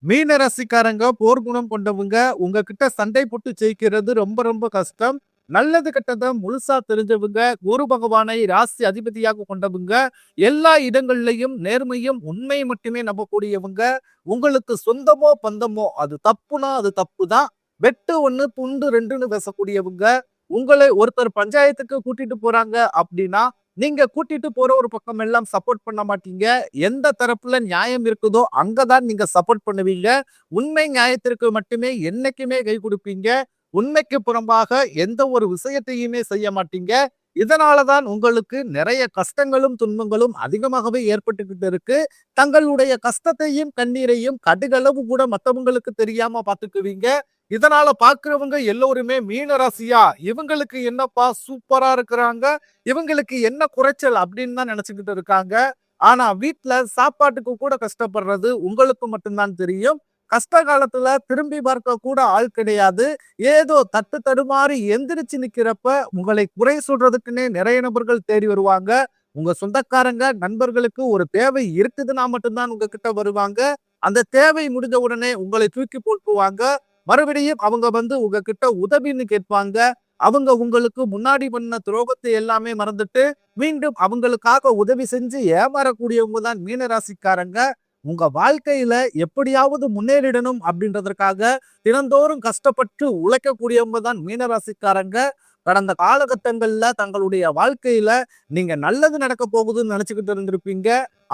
மீன ராசிக்காரங்க போர் குணம் கொண்டவங்க. உங்ககிட்ட சண்டை போட்டு ஜெயிக்கிறது ரொம்ப ரொம்ப கஷ்டம். நல்லது கெட்டத முழுசா தெரிஞ்சவங்க. குரு பகவானை ராசி அதிபதியாக கொண்டவங்க. எல்லா இடங்கள்லயும் நேர்மையும், உண்மை மட்டுமே நம்பக்கூடியவங்க. உங்களுக்கு சொந்தமோ, பந்தமோ அது தப்புனா அது தப்பு தான். வெட்டு 1 துண்டு 2ன்னு பேசக்கூடியவங்க. உங்களை ஒருத்தர் பஞ்சாயத்துக்கு கூட்டிட்டு போறாங்க அப்படின்னா, நீங்க கூட்டிட்டு போற ஒரு பக்கம் எல்லாம் சப்போர்ட் பண்ண மாட்டீங்க. எந்த தரப்புல நியாயம் இருக்குதோ அங்க தான் நீங்க சப்போர்ட் பண்ணுவீங்க. உண்மை நியாயத்திற்கு மட்டுமே என்னைக்குமே கை குடுப்பீங்க. உண்மைக்கு புறம்பாக எந்த ஒரு விஷயத்தையுமே செய்ய மாட்டீங்க. இதனால தான் உங்களுக்கு நிறைய கஷ்டங்களும், துன்பங்களும் அதிகமாகவே ஏற்பட்டுக்கிட்டு இருக்கு. தங்களுடைய கஷ்டத்தையும், கண்ணீரையும் கடுகளவு கூட மத்தவங்களுக்கு தெரியாம பார்த்துக்குவீங்க. இதனால பார்க்கிறவங்க எல்லோருமே மீன ராசியா, இவங்களுக்கு என்னப்பா சூப்பரா இருக்கிறாங்க. இவங்களுக்கு என்ன குறைச்சல் அப்படின்னு தான் நினைச்சுக்கிட்டு இருக்காங்க. ஆனா வீட்ல சாப்பாட்டுக்கு கூட கஷ்டப்படுறது உங்களுக்கு மட்டும் தான் தெரியும். கஷ்ட காலத்துல திரும்பி பார்க்க கூட ஆள் கிடையாது. ஏதோ தட்டு தடுமாறி எந்திரிச்சு நிக்கிறப்ப உங்களை குறை சொல்றதுக்குன்னே நிறைய நபர்கள் தேடி வருவாங்க. உங்க சொந்தக்காரங்க, நண்பர்களுக்கு ஒரு தேவை இருக்குதுன்னா மட்டும்தான் உங்ககிட்ட வருவாங்க. அந்த தேவை முடிஞ்ச உடனே உங்களை தூக்கி போட்டுருவாங்க. மறுபடியும் அவங்க வந்து உங்ககிட்ட உதவின்னு கேட்பாங்க. அவங்க உங்களுக்கு முன்னாடி பண்ண துரோகத்தை எல்லாமே மறந்துட்டு, மீண்டும் அவங்களுக்காக உதவி செஞ்சு ஏமாறக்கூடியவங்க தான் மீன ராசிக்காரங்க. உங்க வாழ்க்கையில எப்படியாவது முன்னேறிடணும் அப்படின்றதற்காக தினந்தோறும் கஷ்டப்பட்டு உழைக்கக்கூடியவங்க தான் மீன ராசிக்காரங்க. கடந்த காலகட்டங்கள்ல தங்களுடைய வாழ்க்கையில நீங்க நல்லது நடக்க போகுதுன்னு நினைச்சுக்கிட்டு இருந்திருப்பீங்க.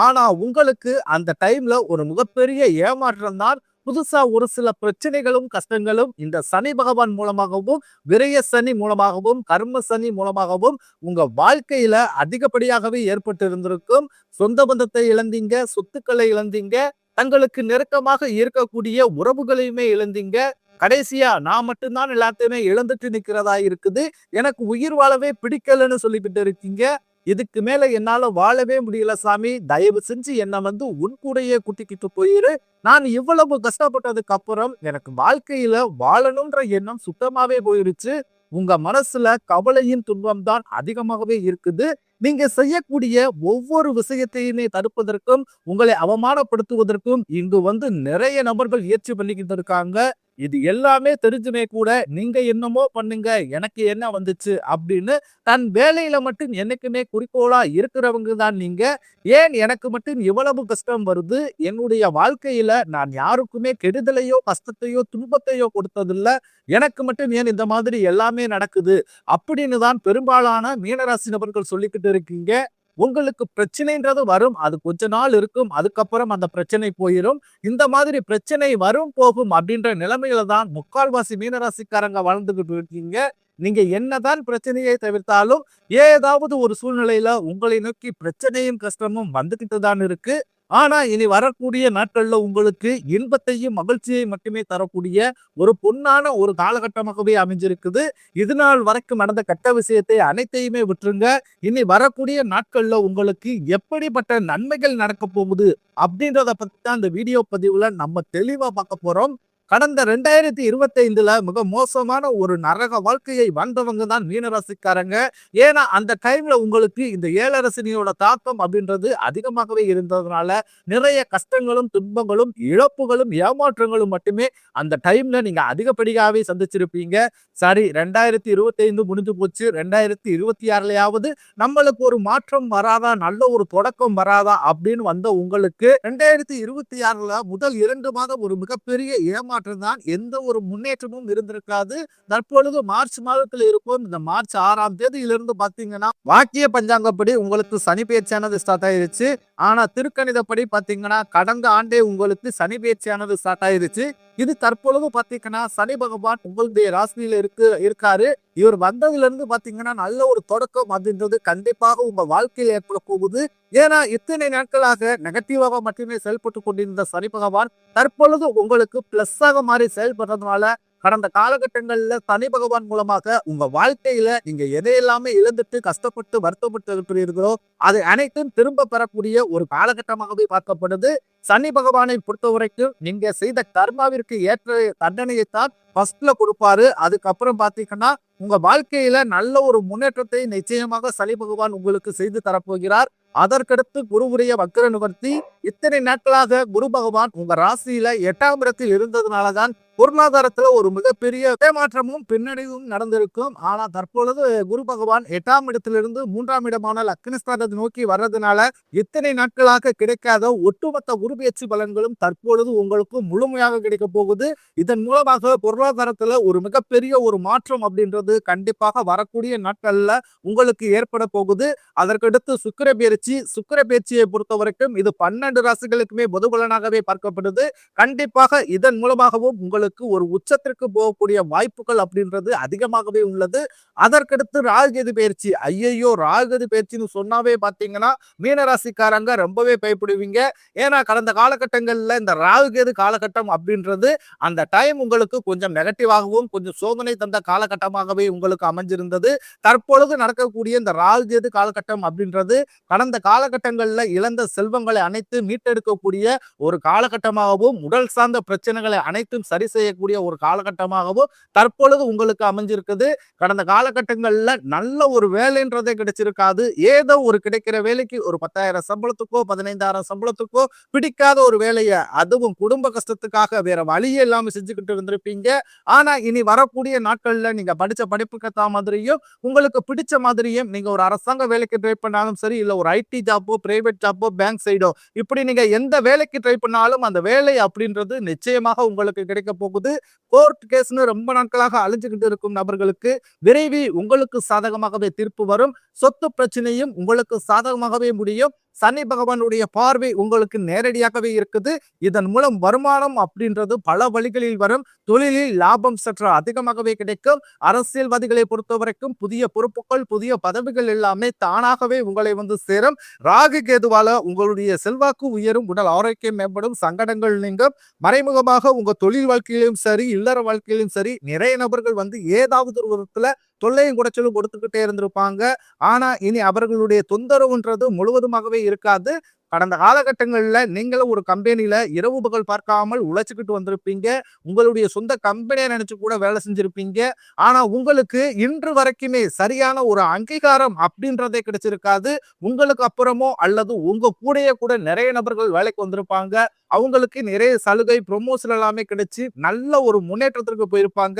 ஆனா உங்களுக்கு அந்த டைம்ல ஒரு மிகப்பெரிய ஏமாற்றம் தான். புதுசா ஒரு சில பிரச்சனைகளும், கஷ்டங்களும் இந்த சனி பகவான் மூலமாகவும், விரய சனி மூலமாகவும், கர்ம சனி மூலமாகவும் உங்க வாழ்க்கையில அதிகப்படியாகவே ஏற்பட்டு இருந்திருக்கும். சொந்த பந்தத்தை இழந்தீங்க, சொத்துக்களை இழந்தீங்க, தங்களுக்கு நெருக்கமாக இருக்கக்கூடிய உறவுகளையுமே இழந்தீங்க. கடைசியா நான் மட்டும்தான் எல்லாத்தையுமே இழந்துட்டு நிக்கிறதா இருக்குது. எனக்கு உயிர் வாழவே பிடிக்கலன்னு சொல்லிக்கிட்டு இருக்கீங்க. இதுக்கு மேல என்னால வாழவே முடியல சாமி. தயவு செஞ்சு என்ன வந்து உன் கூடயே கூட்டிக்கிட்டு போயிரு. நான் இவ்வளவு கஷ்டப்பட்டதுக்கு அப்புறம் எனக்கு வாழ்க்கையில வாழணும்ன்ற எண்ணம் சுத்தமாவே போயிருச்சு. உங்க மனசுல கவலையின் துன்பம் தான் அதிகமாகவே இருக்குது. நீங்க செய்யக்கூடிய ஒவ்வொரு விஷயத்தையுமே தடுப்பதற்கும், உங்களை அவமானப்படுத்துவதற்கும் இங்கு வந்து நிறைய நபர்கள் முயற்சி பண்ணிக்கிட்டு இருக்காங்க. இது எல்லாமே தெரிஞ்சுமே கூட நீங்க என்னமோ பண்ணுங்க, எனக்கு என்ன வந்துச்சு அப்படின்னு தன் வேலையில மட்டும் என்னைக்குமே குறிக்கோளா இருக்கிறவங்க தான் நீங்க. ஏன் எனக்கு மட்டும் இவ்வளவு கஷ்டம் வருது? என்னுடைய வாழ்க்கையில நான் யாருக்குமே கெடுதலையோ, கஷ்டத்தையோ, துன்பத்தையோ கொடுத்ததில்ல. எனக்கு மட்டும் ஏன் இந்த மாதிரி எல்லாமே நடக்குது? அப்படின்னு தான் பெரும்பாலான மீனராசி நபர்கள் சொல்லிக்கிட்டு இருக்கீங்க. உங்களுக்கு பிரச்சனைன்றது வரும். அது கொஞ்ச நாள் இருக்கும். அதுக்கப்புறம் அந்த பிரச்சனை போயிரும். இந்த மாதிரி பிரச்சனை வரும், போகும் அப்படின்ற நிலைமையில தான் முக்கால்வாசி மீனராசிக்காரங்க வாழ்ந்துகிட்டு இருக்கீங்க. நீங்க என்னதான் பிரச்சனையை தவிர்த்தாலும், ஏதாவது ஒரு சூழ்நிலையில உங்களை நோக்கி பிரச்சனையும், கஷ்டமும் வந்துகிட்டு தான் இருக்கு. ஆனா இனி வரக்கூடிய நாட்கள்ல உங்களுக்கு இன்பத்தையும், மகிழ்ச்சியையும் மட்டுமே தரக்கூடிய ஒரு பொன்னான ஒரு காலகட்டமாகவே அமைஞ்சிருக்குது. இது நாள் வரைக்கும் நடந்த கெட்ட விஷயத்தை அனைத்தையுமே விட்டுருங்க. இனி வரக்கூடிய நாட்கள்ல உங்களுக்கு எப்படிப்பட்ட நன்மைகள் நடக்க போகுது அப்படின்றத பத்தி தான் இந்த வீடியோ பதிவுல நம்ம தெளிவா பார்க்க போறோம். கடந்த 2025ல மிக மோசமான ஒரு நரக வாழ்க்கையை வாழ்ந்தவங்க தான் மீனராசிக்காரங்க. ஏன்னா அந்த டைம்ல உங்களுக்கு இந்த ஏழரசனியோட தாக்கம் அப்படின்றது அதிகமாகவே இருந்ததுனால நிறைய கஷ்டங்களும், துன்பங்களும், இழப்புகளும், ஏமாற்றங்களும் மட்டுமே அந்த டைம்ல நீங்க அதிகப்படியாவே சந்திச்சிருப்பீங்க. சரி, 2025 முடிஞ்சு போச்சு. 2026லயாவது நம்மளுக்கு ஒரு மாற்றம் வராதா, நல்ல ஒரு தொடக்கம் வராதா அப்படின்னு வந்த உங்களுக்கு 2026ல முதல் 2 மாதம் ஒரு மிகப்பெரிய ஏமாற்றம் தான். எந்த ஒரு முன்னேற்றமும் இருந்திருக்காது. தற்பொழுது மார்ச் மாதத்தில் இருக்கும். இந்த மார்ச் 6ஆம் தேதியிலிருந்து பாத்தீங்கன்னா வாக்கிய பஞ்சாங்கப்படி உங்களுக்கு சனி பெயர்ச்சியானது ஸ்டார்ட் ஆயிருச்சு. ஆனா திருக்கணிதப்படி பாத்தீங்கன்னா கடந்த ஆண்டே உங்களுக்கு சனி பெயர்ச்சியானது ஸ்டார்ட் ஆயிருச்சு. இது தற்பொழுது பாத்தீங்கன்னா சனி பகவான் உங்களுடைய ராசியில இருக்காரு. இவர் வந்ததுல இருந்து பாத்தீங்கன்னா நல்ல ஒரு தொடக்கம் அப்படின்றது கண்டிப்பாக உங்க வாழ்க்கையில் ஏற்பட போகுது. ஏன்னா இத்தனை நாட்களாக நெகட்டிவாக மட்டுமே செயல்பட்டு கொண்டிருந்த சனி பகவான் தற்பொழுது உங்களுக்கு பிளஸ்ஸாக மாறி செயல்படுறதுனால கடந்த காலகட்டங்கள்ல சனி பகவான் மூலமாக உங்க வாழ்க்கையில நீங்க எதையெல்லாமே இழந்துட்டு கஷ்டப்பட்டு வருத்தப்பட்டு இருக்கிறீர்களோ அது அனைத்தும் திரும்ப பெறக்கூடிய ஒரு காலகட்டமாகவே பார்க்கப்படுது. சனி பகவானை பொறுத்த வரைக்கும் நீங்க செய்த கர்மாவிற்கு ஏற்ற தண்டனையைத்தான் ஃபர்ஸ்ட்ல கொடுப்பாரு. அதுக்கப்புறம் பாத்தீங்கன்னா உங்க வாழ்க்கையில நல்ல ஒரு முன்னேற்றத்தை நிச்சயமாக சனி பகவான் உங்களுக்கு செய்து தரப்போகிறார். அதற்கடுத்து குருவுடைய வக்ர நிவர்த்தி. இத்தனை நாட்களாக குரு பகவான் உங்க ராசியில 8ஆம் இடத்தில் இருந்ததுனாலதான் பொருளாதாரத்துல ஒரு மிகப்பெரிய ஏமாற்றமும் பின்னடைவும் நடந்திருக்கும். ஆனா தற்பொழுது குரு பகவான் 8ஆம் இடத்திலிருந்து 3ஆம் இடமான லக்னஸ்தானத்தை நோக்கி வர்றதுனால இத்தனை நாட்களாக கிடைக்காத ஒட்டுமொத்த குரு பெயர்ச்சி பலன்களும் தற்பொழுது உங்களுக்கு முழுமையாக கிடைக்க போகுது. இதன் மூலமாக பொருளாதாரத்துல ஒரு மிகப்பெரிய ஒரு மாற்றம் அப்படின்றது கண்டிப்பாக வரக்கூடிய நாட்கள்ல உங்களுக்கு ஏற்பட போகுது. அதற்கடுத்து சுக்கிர பெயர்ச்சியை பொறுத்த வரைக்கும் இது 12 ராசிகளுக்குமே பொது பலனாகவே பார்க்கப்படுது. கண்டிப்பாக இதன் மூலமாகவும் உங்களுக்கு ஒரு உச்சத்திற்கு போகக்கூடிய வாய்ப்புகள் அப்படின்றது அதிகமாகவே உள்ளது. அதற்கடுத்து ராகுகேது பயிற்சி. ஐயையோ, ராகுகேது பயிற்சின்னு சொன்னாவே பாத்தீங்கன்னா மீனராசிக்காரங்க ரொம்பவே பயப்படுவீங்க. ஏன்னா கடந்த காலகட்டங்கள்ல இந்த ராகுகேது காலகட்டம் அப்படின்றது அந்த டைம் உங்களுக்கு கொஞ்சம் நெகட்டிவாகவும் கொஞ்சம் சோதனை தந்த காலகட்டமாகவே உங்களுக்கு அமைஞ்சிருந்தது. தற்பொழுது நடக்கக்கூடிய இந்த ராகுகேது காலகட்டம் அப்படின்றது கடந்த காலகட்டங்கள்ல இழந்த செல்வங்களை அனைத்து மீட்டெடுக்கக்கூடிய ஒரு காலகட்டமாகவும் உடல் சார்ந்த பிரச்சனைகளை அனைத்தும் சரி செய்யக்கூடிய ஒரு காலகட்டமாகவும் தற்பொழுது உங்களுக்கு அமைஞ்சிருக்குது. கடந்த காலகட்டங்கள்ல நல்ல ஒரு வேலைன்றதே கிடைச்சிருக்காது. ஏதோ ஒரு கிடைக்கிற வேலைக்கு ஒரு 10,000 சம்பளத்துக்கோ 15,000 சம்பளத்துக்கோ பிடிக்காத ஒரு வேலையை, அதுவும் குடும்ப கஷ்டத்துக்காக வேற வழியே இல்லாம செஞ்சுக்கிட்டு இருந்திருப்பீங்க. ஆனா இனி வரக்கூடிய நாட்கள்ல நீங்க படிச்ச படிப்புக்கு ஏத்த மாதிரியும் உங்களுக்கு பிடிச்ச மாதிரியும் நீங்க ஒரு அரசாங்க வேலைக்கு ட்ரை பண்ணாலும் சரி, இல்ல ஒரு ஐடி ஜாப்போ, பிரைவேட் ஜாப்போ, பேங்க் சைடோ, இப்படி நீங்க எந்த வேலைக்கு ட்ரை பண்ணாலும் அந்த வேலை அப்படின்றது நிச்சயமாக உங்களுக்கு கிடைக்க போகுது. கோர்ட் கேஸ்னு ரொம்ப நாட்களாக அழிஞ்சுக்கிட்டு இருக்கும் நபர்களுக்கு விரைவில் உங்களுக்கு சாதகமாகவே தீர்ப்பு வரும். சொத்து பிரச்சனையும் உங்களுக்கு சாதகமாகவே முடியும். சனி பகவானுடைய பார்வை உங்களுக்கு நேரடியாகவே இருக்குது. இதன் மூலம் வருமானம் அப்படின்றது பல வழிகளில் வரும். தொழிலில் லாபம் சற்று அதிகமாகவே கிடைக்கும். அரசியல்வாதிகளை பொறுத்த வரைக்கும் புதிய பொறுப்புகள், புதிய பதவிகள் எல்லாமே தானாகவே உங்களை வந்து சேரும். ராகு கேதுவால உங்களுடைய செல்வாக்கு உயரும், உடல் ஆரோக்கியம் மேம்படும், சங்கடங்கள் நீங்கும். மறைமுகமாக உங்க தொழில் வாழ்க்கையிலும் சரி, இல்லற வாழ்க்கையிலும் சரி, நிறைய நபர்கள் வந்து ஏதாவது ஒரு விதத்துல தொல்லையும் குடைச்சலும் கொடுத்துக்கிட்டே இருந்திருப்பாங்க. ஆனா இனி அவர்களுடைய தொந்தரவுன்றது முழுவதுமாகவே இருக்காது. கடந்த காலகட்டங்கள்ல நீங்களும் ஒரு கம்பெனில இரவு பகல் பார்க்காமல் உழைச்சுக்கிட்டு வந்திருப்பீங்க. உங்களுடைய சொந்த கம்பெனியை நினைச்சு கூட வேலை செஞ்சிருப்பீங்க. ஆனா உங்களுக்கு இன்று வரைக்குமே சரியான ஒரு அங்கீகாரம் அப்படின்றதே கிடைச்சிருக்காது. உங்களுக்கு அப்புறமோ அல்லது உங்க கூடயே கூட நிறைய நபர்கள் வேலைக்கு வந்திருப்பாங்க. அவங்களுக்கு நிறைய சலுகை, ப்ரொமோஷன் எல்லாமே கிடைச்சு நல்ல ஒரு முன்னேற்றத்திற்கு போயிருப்பாங்க.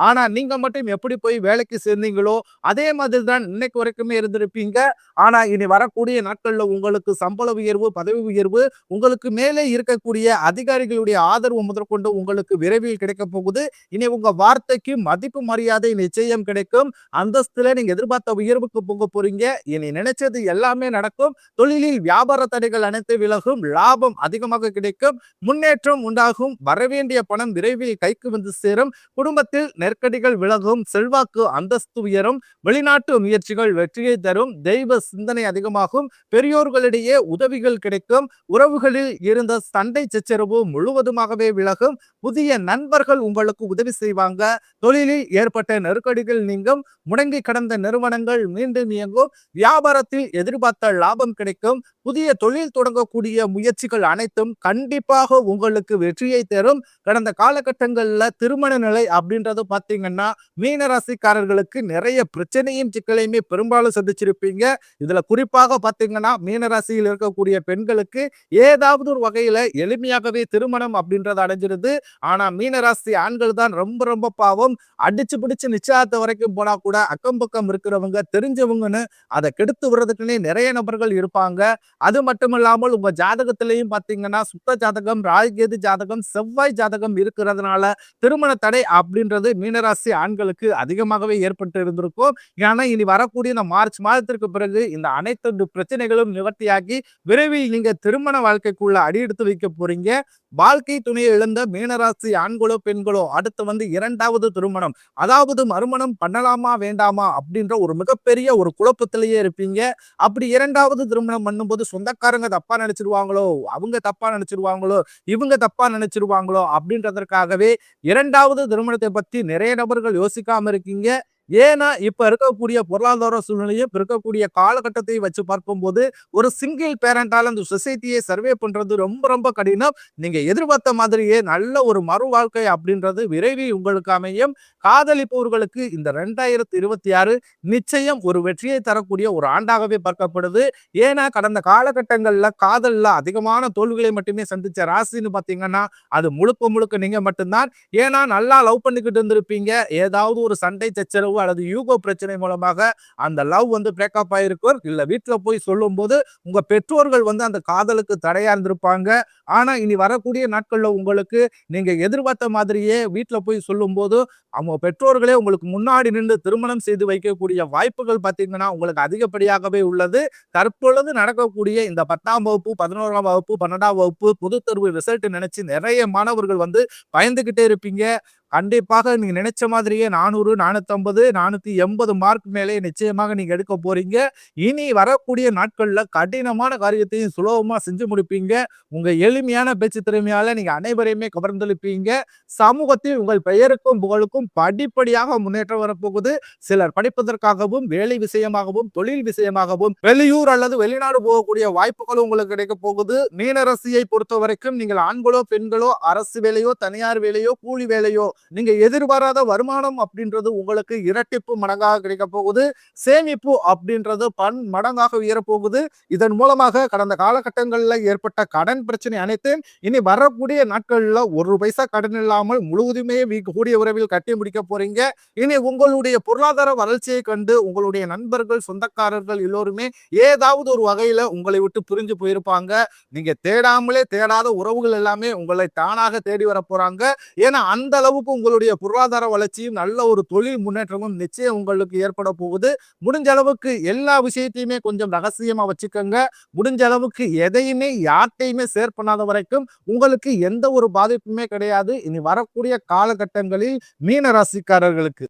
ஆனா நீங்க மட்டும் எப்படி போய் வேலைக்கு சேர்ந்தீங்களோ அதே மாதிரி தான் இன்னைக்கு வரைக்குமே இருந்திருப்பீங்க. ஆனா இனி வரக்கூடிய நாட்கள்ல உங்களுக்கு சம்பள உயர்வு, பதவி உயர்வு, உங்களுக்கு மேலே இருக்கக்கூடிய அதிகாரிகளுடைய ஆதரவு முதற்கொண்டு உங்களுக்கு விரைவில் கிடைக்க போகுது. இனி உங்க வார்த்தைக்கு மதிப்பு மரியாதை நிச்சயம் கிடைக்கும். அந்தஸ்துல நீங்க எதிர்பார்த்த உயர்வுக்கு போக போறீங்க. இனி நினைச்சது எல்லாமே நடக்கும். தொழிலில் வியாபார தடைகள் அனைத்து விலகும். லாபம் அதிகமாக கிடைக்கும். முன்னேற்றம் உண்டாகும். வரவேண்டிய பணம் விரைவில் கைக்கு வந்து சேரும். குடும்பத்தில் நெருக்கடிகள் விலகும். செல்வாக்கு அந்தஸ்து உயரும். வெளிநாட்டு முயற்சிகள் வெற்றியை தரும். தெய்வ சிந்தனை அதிகமாகும். பெரியோர்களிடையே உதவிகள் கிடைக்கும். உறவுகளில் இருந்த சண்டை சச்சரவு முழுவதுமாகவே விலகும். புதிய நண்பர்கள் உங்களுக்கு உதவி செய்வாங்க. தொழிலில் ஏற்பட்ட நெருக்கடிகள் நீங்கும். முடங்கி கடந்த நிறுவனங்கள் மீண்டும் இயங்கும். வியாபாரத்தில் எதிர்பார்த்த லாபம் கிடைக்கும். புதிய தொழில் தொடங்கக்கூடிய முயற்சிகள் அனைத்தும் கண்டிப்பாக உங்களுக்கு வெற்றியை தரும். கடந்த காலகட்டங்கள்ல திருமண நிலை அப்படின்றது பாத்தீங்கன்னா மீனராசிக்காரர்களுக்கு நிறைய பிரச்சனையும் சிக்கலையுமே பெரும்பாலும் சந்திச்சிருப்பீங்க. இதுல குறிப்பாக பாத்தீங்கன்னா மீனராசியில் இருக்கக்கூடிய பெண்களுக்கு ஏதாவது ஒரு வகையில எளிமையாகவே திருமணம் அப்படின்றது அடைஞ்சிருது. ஆனா மீனராசி ஆண்கள் தான் ரொம்ப ரொம்ப பாவம். அடிச்சு பிடிச்சு நிச்சயத்தை வரைக்கும் போனா கூட அக்கம் பக்கம் இருக்கிறவங்க தெரிஞ்சவங்கன்னு அதை கெடுத்து விடுறதுக்குன்னே நிறைய நபர்கள் இருப்பாங்க. அது மட்டும் இல்லாமல் உங்க ஜாதகத்திலையும் பாத்தீங்கன்னா சுத்த ஜாதகம், ராகுகேது ஜாதகம், செவ்வாய் ஜாதகம் இருக்கிறதுனால திருமண தடை அப்படின்றது மீனராசி ஆண்களுக்கு அதிகமாகவே ஏற்பட்டு இருந்திருக்கும். ஏன்னா இனி வரக்கூடிய இந்த மார்ச் மாதத்திற்கு பிறகு இந்த அனைத்து பிரச்சனைகளும் நிவர்த்தியாகி விரைவில் நீங்க திருமண வாழ்க்கைக்குள்ள அடியெடுத்து வைக்க போறீங்க. வாழ்க்கை துணையை இழந்த மீனராசி ஆண்களோ பெண்களோ அடுத்து வந்து 2வது திருமணம், அதாவது மறுமணம் பண்ணலாமா வேண்டாமா அப்படின்ற ஒரு மிகப்பெரிய ஒரு குழப்பத்திலேயே இருப்பீங்க. அப்படி 2வது திருமணம் பண்ணும்போது சொந்தக்காரங்க தப்பா நினைச்சிருவாங்களோ, அவங்க தப்பா நினைச்சிருவாங்களோ, இவங்க தப்பா நினைச்சிருவாங்களோ அப்படின்றதற்காகவே 2வது திருமணத்தை பத்தி நிறைய நபர்கள் யோசிக்காம இருக்கீங்க. ஏன்னா, இப்ப இருக்கக்கூடிய பொருளாதார சூழ்நிலையும், இப்ப இருக்கக்கூடிய காலகட்டத்தையும் வச்சு பார்க்கும்போது, ஒரு சிங்கிள் பேரண்டால அந்த சொசைட்டிய சர்வே பண்றது ரொம்ப ரொம்ப கடினம். நீங்க எதிர்பார்த்த மாதிரியே நல்ல ஒரு மறு வாழ்க்கை அப்படின்றது விரைவில் உங்களுக்கு அமையும். காதலிப்பவர்களுக்கு இந்த 2026 நிச்சயம் ஒரு வெற்றியை தரக்கூடிய ஒரு ஆண்டாகவே பார்க்கப்படுது. ஏன்னா, கடந்த காலகட்டங்கள்ல காதல்ல அதிகமான தோல்விகளை மட்டுமே சந்திச்ச ராசின்னு பார்த்தீங்கன்னா, அது முழுக்க முழுக்க நீங்க மட்டும் தான். ஏன்னா, நல்லா லவ் பண்ணிக்கிட்டு இருந்திருப்பீங்க. ஏதாவது ஒரு சண்டை சச்சரவு அல்லது ஈகோ பிரச்சனை மூலமாக அந்த லவ் வந்து பிரேக்கப் ஆயிருக்கும். இல்ல வீட்ல போய் சொல்லும்போது, உங்க பெற்றோர்கள் வந்து அந்த காதலுக்கு தடையா இருந்திருப்பாங்க. ஆனா, இனி வரக்கூடிய நாட்கள்ல உங்களுக்கு நீங்க எதிர்பார்த்த மாதிரியே வீட்ல போய் சொல்லும்போது, அவங்க பெற்றோர்களே உங்களுக்கு முன்னாடி நின்று திருமணம் செய்து வைக்கக்கூடிய வாய்ப்புகள் பார்த்தீங்கன்னா, உங்களுக்கு அதிகப்படியாகவே உள்ளது. தற்பொழுது நடக்கக்கூடிய இந்த 10ஆம் வகுப்பு, 11ஆம் வகுப்பு, 12ஆம் வகுப்பு பொதுத் தேர்வு ரிசல்ட் நினைச்சு நிறைய மாணவர்கள் வந்து பயந்துகிட்டே இருப்பீங்க. கண்டிப்பாக நீங்க நினைச்ச மாதிரியே 400, 450, 480 மார்க் மேலே நிச்சயமாக நீங்க எடுக்க போறீங்க. இனி வரக்கூடிய நாட்கள்ல கடினமான காரியத்தையும் சுலபமா செஞ்சு முடிப்பீங்க. உங்க எளிமையான பேச்சு திறமையால நீங்க அனைவரையுமே கவர்ந்தெழுப்பீங்க. சமூகத்தில் உங்கள் பெயருக்கும் புகழுக்கும் படிப்படியாக முன்னேற்றம் வரப்போகுது. சிலர் படிப்பதற்காகவும், வேலை விஷயமாகவும், தொழில் விஷயமாகவும் வெளியூர் அல்லது வெளிநாடு போகக்கூடிய வாய்ப்புகளும் உங்களுக்கு கிடைக்க போகுது. மீன ராசியை பொறுத்தவரைக்கும் நீங்கள் ஆண்களோ, பெண்களோ, அரசு வேலையோ, தனியார் வேலையோ, கூலி வேலையோ நீங்க எதிர்பாராத வருமானம் அப்படின்றது உங்களுக்கு இரட்டிப்பு மடங்காக கிடைக்க போகுது. சேமிப்பு அப்படின்றது மடங்காக உயரப்போகுது. இதன் மூலமாக கடந்த காலகட்டங்களில் ஏற்பட்ட கடன் பிரச்சனை அனைத்தும் இனி வரக்கூடிய நாட்கள்ல ஒரு பைசா கடன் இல்லாமல் முழுவதுமே கூடிய உறவில் கட்டி முடிக்க போறீங்க. இனி உங்களுடைய பொருளாதார வளர்ச்சியை கண்டு உங்களுடைய நண்பர்கள், சொந்தக்காரர்கள் எல்லோருமே ஏதாவது ஒரு வகையில உங்களை விட்டு பிரிஞ்சு போயிருப்பாங்க. நீங்க தேடாமலே தேடாத உறவுகள் எல்லாமே உங்களை தானாக தேடி வர போறாங்க. ஏன்னா அந்த அளவுக்கு உங்களுடைய பொருளாதார வளர்ச்சியும் நல்ல ஒரு தொழில் முன்னேற்றமும் நிச்சயம் உங்களுக்கு ஏற்பட போகுது. முடிஞ்ச அளவுக்கு எல்லா விஷயத்தையுமே கொஞ்சம் ரகசியமா வச்சுக்கோங்க. முடிஞ்ச அளவுக்கு எதையுமே யார்கிட்டையுமே ஷேர் பண்ணாத வரைக்கும் உங்களுக்கு எந்த ஒரு பாதிப்புமே கிடையாது. இனி வரக்கூடிய காலகட்டங்களில் மீன ராசிக்காரர்களுக்கு